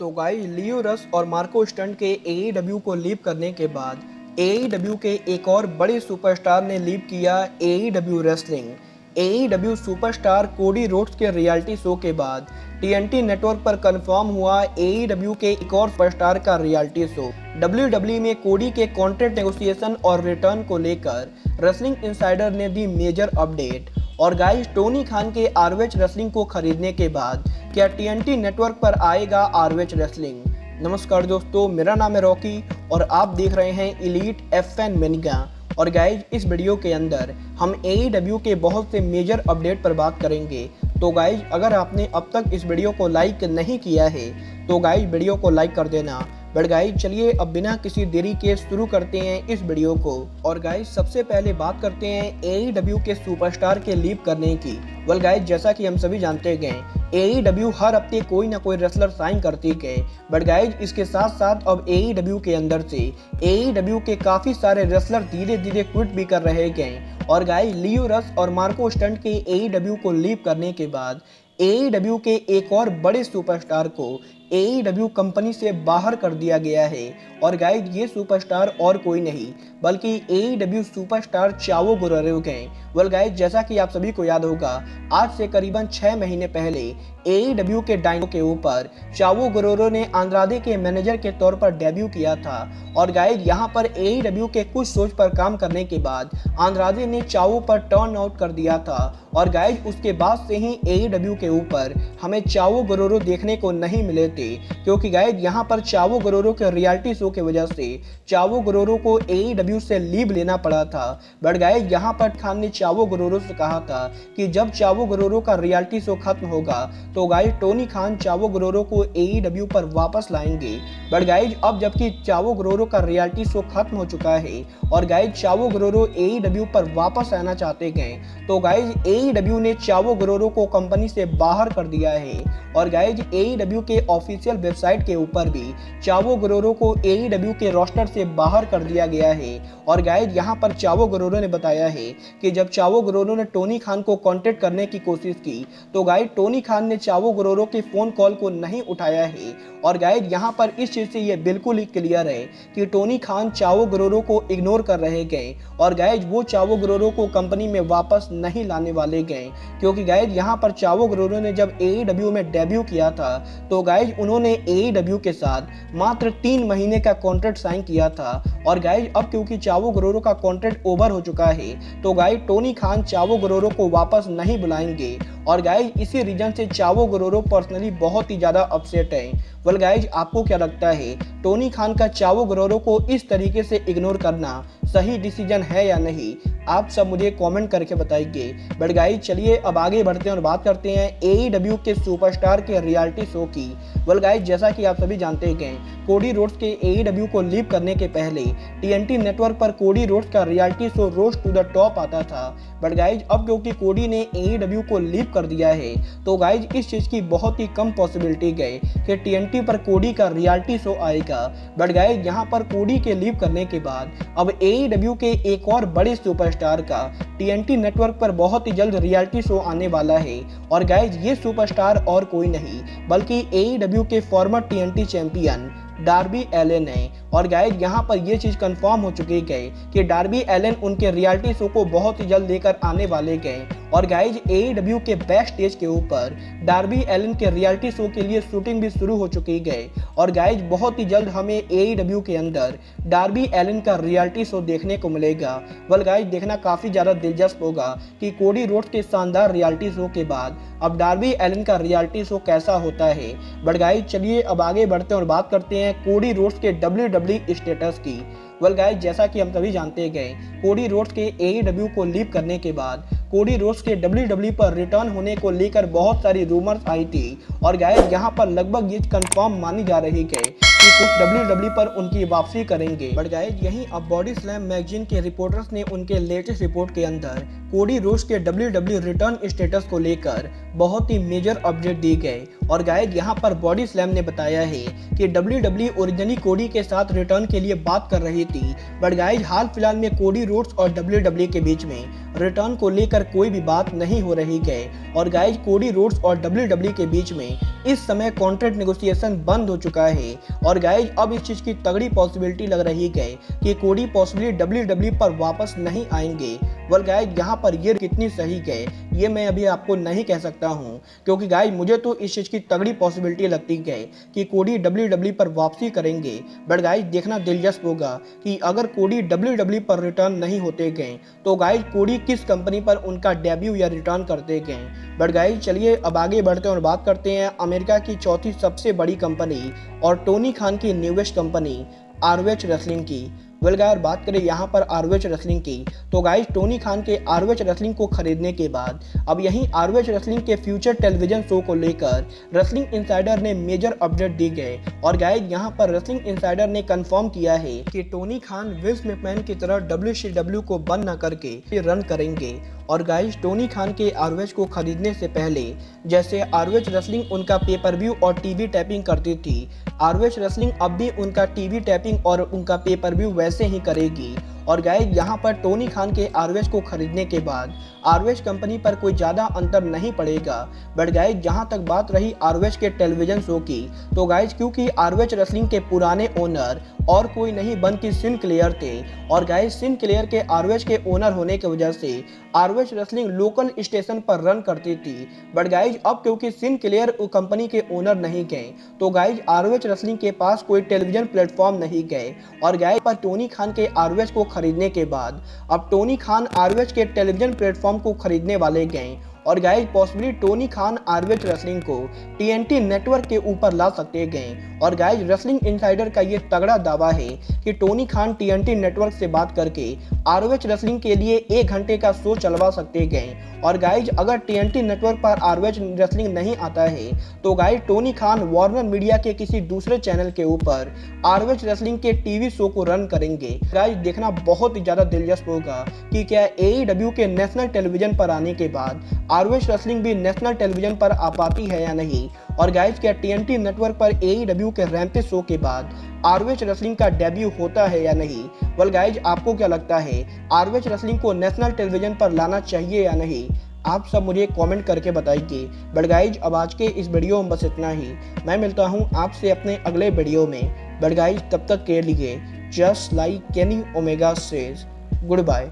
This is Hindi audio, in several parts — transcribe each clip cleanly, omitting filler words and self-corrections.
तो गाइस लियो रस और मार्को स्टंट के AEW को लीव करने के बाद AEW के एक और बड़े सुपरस्टार ने लीव किया AEW wrestling. AEW superstar Cody Rhodes के रियलिटी शो के बाद TNT नेटवर्क पर कंफर्म हुआ AEW के एक और सुपरस्टार का रियलिटी शो। WWE में कोडी के कॉन्ट्रैक्ट नेगोशिएशन और रिटर्न को लेकर रेसलिंग इनसाइडर ने दी मेजर अपडेट। और गाइस टोनी खान के ROH रेसलिंग को खरीदने के बाद क्या TNT नेटवर्क पर आएगा ROH रेसलिंग। नमस्कार दोस्तों, मेरा नाम है रॉकी और आप देख रहे हैं एलीट FN मेनिका। और गाइज इस वीडियो के अंदर हम AEW के बहुत से मेजर अपडेट पर बात करेंगे। तो गाइज अगर आपने अब तक इस वीडियो को लाइक नहीं किया है तो गाइज वीडियो को लाइक कर देना। बट गाइज चलिए अब बिना किसी देरी के शुरू करते हैं इस वीडियो को। और गाइज सबसे पहले बात करते हैं AEW के सुपरस्टार के लीव करने की। वेल गाइज जैसा कि हम सभी जानते गए AEW हर हफ्ते कोई ना कोई रेसलर साइन करती गए। बट गाइज इसके साथ साथ अब AEW के अंदर से AEW के काफी सारे रेसलर धीरे धीरे क्विट भी कर रहे गए। और गाइज लियो रस और मार्को स्टंट के AEW को लीव करने के बाद AEW के एक और बड़े सुपरस्टार को AEW कंपनी से बाहर कर दिया गया है। और गाइज ये सुपरस्टार और कोई नहीं बल्कि AEW सुपरस्टार चावो गुररेरो गए। वेल गाइज जैसा कि आप सभी को याद होगा आज से करीबन 6 महीने पहले AEW के डायनो के ऊपर चावो गुररेरो ने आंद्रादे के मैनेजर के तौर पर डेब्यू किया था। और गाइज यहाँ पर AEW के कुछ सोच पर काम करने के बाद आंद्रादे ने चावो पर टर्न आउट कर दिया था। और गाइज उसके बाद से ही AEW के ऊपर हमें चावो गुररेरो देखने को नहीं मिले थे, क्योंकि गाइज यहाँ पर चावो गुररेरो के रियलिटी शो की वजह से चावो गुररेरो को AEW से लीव लेना पड़ा था। बट गाइज यहाँ पर खान ने चावो गुररेरो से कहा था कि जब चावो गुररेरो का रियलिटी शो खत्म होगा तो गाइज टोनी खान चावो गुररेरो को AEW पर वापस लाएंगे। बट गाइज अब जबकि चावो गुररेरो का रियलिटी शो खत्म हो चुका है और गाइज चावो गुररेरो AEW पर वापस आना चाहते गए तो गाइज AEW ने चावो गुररेरो को कंपनी से बाहर कर दिया है। और गाइज AEW के ऑफिशियल वेबसाइट के ऊपर भी चावो गुररेरो को AEW के रोस्टर से बाहर कर दिया गया है। और गाइज यहाँ पर चावो गुररेरो ने बताया है कि जब चावो गुररेरो ने टोनी खान को कांटेक्ट करने की कोशिश की तो गाइज टोनी खान ने चावो गुररेरो के फोन कॉल को नहीं उठाया है। और गाइज यहाँ पर इस चीज से ये बिल्कुल ही क्लियर है कि टोनी खान चावो गुररेरो को इग्नोर कर रहे गए। और गाइज वो चावो गुररेरो को कंपनी में वापस नहीं लाने वाले गए, क्योंकि गाइज यहाँ पर चावो गुररेरो ने जब AEW में डेब्यू किया था तो गाइज उन्होंने AEW के साथ मात्र 3 महीने का कॉन्ट्रैक्ट साइन किया था। और गाइज अब क्योंकि चावो गुररेरो का कॉन्ट्रैक्ट ओवर हो चुका है तो गाइज टोनी खान चावो गुररेरो को वापस नहीं बुलाएंगे। और गाइज इसी रीजन से चावो गुररेरो पर्सनली बहुत ही ज्यादा अपसेट है। वेल गाइज आपको क्या लगता है टोनी खान का चावो गुररेरो को इस तरीके से इग्नोर करना सही डिसीजन है या नहीं? आप सब मुझे कमेंट करके बताइए। बट गाइज चलिए अब आगे बढ़ते हैं और बात करते हैं AEW के सुपरस्टार के रियलिटी शो की। वेल गाइज जैसा कि आप सभी जानते हैं कोडी रोड्स के AEW को लीव करने के पहले TNT नेटवर्क पर कोडी रोड्स का reality show road to the top आता था। बट गाइज अब क्योंकि कोडी ने AEW को लीव कर दिया है तो गाइज इस चीज की बहुत ही कम पॉसिबिलिटी गई कि TNT पर कोडी का रियलिटी शो आएगा। बट गाइज यहाँ पर कोडी के लीव करने के बाद अब AEW के एक और बड़े सुपरस्टार का TNT नेटवर्क पर बहुत ही जल्द रियलिटी शो आने वाला है। और गाइज ये सुपरस्टार और कोई नहीं बल्कि AEW के former TNT champion Darby Allin है। और गाइज यहाँ पर ये चीज कंफर्म हो चुकी है कि डार्बी एलन उनके रियलिटी शो को बहुत ही जल्द लेकर आने वाले गए। और गाइज AEW के बैक स्टेज के ऊपर डार्बी एलन के रियलिटी शो के लिए शूटिंग भी शुरू हो चुकी है। और गाइज बहुत ही जल्द हमें AEW के अंदर डार्बी एलन का रियलिटी शो देखने को मिलेगा। वेल गाइज देखना काफी ज्यादा दिलचस्प होगा कि कोडी रोड्स के शानदार रियलिटी शो के बाद अब डार्बी एलन का रियलिटी शो कैसा होता है। बट गाइज चलिए अब आगे बढ़ते हैं और बात करते हैं कोडी रोड्स के WWE स्टेटस की। वेल गाइज जैसा कि हम सभी जानते गए कोडी रोड्स के AEW को लीव करने के बाद कोडी रोड्स के WWE पर रिटर्न होने को लेकर बहुत सारी रूमर्स आई थी। और गाइज यहाँ पर लगभग ये कंफर्म मानी जा रही है कि कुछ WWE पर उनकी वापसी करेंगे। बट गाइस यहीं अब बॉडी स्लैम मैगजीन के रिपोर्टर्स ने उनके लेटेस्ट रिपोर्ट के अंदर कोडी रोड्स के WWE रिटर्न स्टेटस को लेकर बहुत ही मेजर अपडेट दी गए। और गाइस यहाँ पर बॉडी स्लैम ने बताया है कि WWE ओरिजिनली कोडी के साथ रिटर्न के लिए बात कर रही थी, बट गाइस हाल फिलहाल में कोडी रोड्स और WWE के बीच में रिटर्न को लेकर कोई भी बात नहीं हो रही है। और गाइस कोडी रोड्स और WWE के बीच में इस समय कॉन्ट्रैक्ट नेगोशिएशन बंद हो चुका है। और गाइस अब इस चीज की तगड़ी पॉसिबिलिटी लग रही है कि कोडी पॉसिबली WWE पर वापस नहीं आएंगे। वेल गाइस यहाँ पर ये कितनी सही है ये मैं अभी आपको नहीं कह सकता हूँ, क्योंकि गाइस मुझे तो इस चीज की तगड़ी पॉसिबिलिटी लगती है कि कोडी WWE पर वापसी करेंगे। बट गाइस देखना दिलचस्प होगा कि अगर कोडी WWE पर रिटर्न नहीं होते गए तो गाइस कोडी किस कंपनी पर उनका डेब्यू या रिटर्न करते गए। बट गाइस चलिए अब आगे बढ़ते हैं और बात करते हैं अमेरिका की चौथी सबसे बड़ी कंपनी और टोनी खान की न्यूएस्ट कंपनी ROH रेसलिंग की। वेल गाइस बात करें यहाँ पर ROH रेसलिंग की तो गाइस टोनी खान के ROH रेसलिंग को खरीदने के बाद अब यहीं ROH रेसलिंग के फ्यूचर टेलीविजन शो को लेकर रेसलिंग इनसाइडर ने मेजर अपडेट दी गए। और गाइस यहाँ पर रेसलिंग इनसाइडर ने कंफर्म किया है कि टोनी खान विंस मैकमैन की तरह WCW को बंद न करके रन करेंगे। और गाइस टोनी खान के ROH को खरीदने से पहले जैसे ROH रेसलिंग उनका पेपर व्यू और टीवी टैपिंग करती थी, ROH रेसलिंग अब भी उनका टीवी टैपिंग और उनका पेपर व्यू वैसे ही करेगी। और गाइस यहाँ पर टोनी खान के ROH को खरीदने के बाद ROH कंपनी पर कोई ज़्यादा अंतर नहीं पड़ेगा। बट गाइस जहाँ तक बात रही ROH के टेलीविजन शो की तो गाइस क्योंकि ROH रेसलिंग के पुराने ओनर और कोई नहीं बल्कि सिनक्लेयर थे। और गाइस सिनक्लेयर के ROH के ओनर होने की वजह से ROH रेसलिंग लोकल स्टेशन पर रन करती थी। बट गाइस अब क्योंकि सिनक्लेयर कंपनी के ओनर नहीं गए तो गाइस ROH रेसलिंग के पास कोई टेलीविजन प्लेटफॉर्म नहीं गए। और गाइस पर टोनी खान के ROH को खरीदने के बाद अब टोनी खान ROH के टेलीविजन प्लेटफॉर्म को खरीदने वाले गए। और guys possibly Tony Khan ROH wrestling को TNT नेटवर्क के ऊपर ला सकते गए। और गाइस रेसलिंग इनसाइडर का ये तगड़ा दावा है कि टोनी खान TNT नेटवर्क से बात करके ROH रेसलिंग के लिए 1 घंटे का शो चलवा सकते गए। और गाइस अगर TNT नेटवर्क पर ROH रेसलिंग नहीं आता है तो guys Tony Khan Warner media के किसी दूसरे चैनल के ऊपर ROH रेसलिंग के टीवी शो को रन करेंगे। गाइस देखना बहुत ही ज़्यादा दिलचस्प होगा कि क्या AEW के नेशनल टेलीविजन पर आने के बाद ROH रेसलिंग भी नेशनल टेलीविजन पर आ पाती है या नहीं। और गाइस क्या TNT नेटवर्क पर AEW के रैम्पेज शो के बाद ROH रेसलिंग का डेब्यू होता है या नहीं। वेल गाइस आपको क्या लगता है ROH रेसलिंग को नेशनल टेलीविजन पर लाना चाहिए या नहीं, आप सब मुझे कमेंट करके बताइए। बट गाइस अब आज के इस वीडियो में बस इतना ही, मैं मिलता हूँ आपसे अपने अगले वीडियो में। बट गाइस तब तक के लिए just like Kenny Omega says good bye,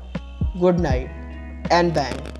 good night and bang.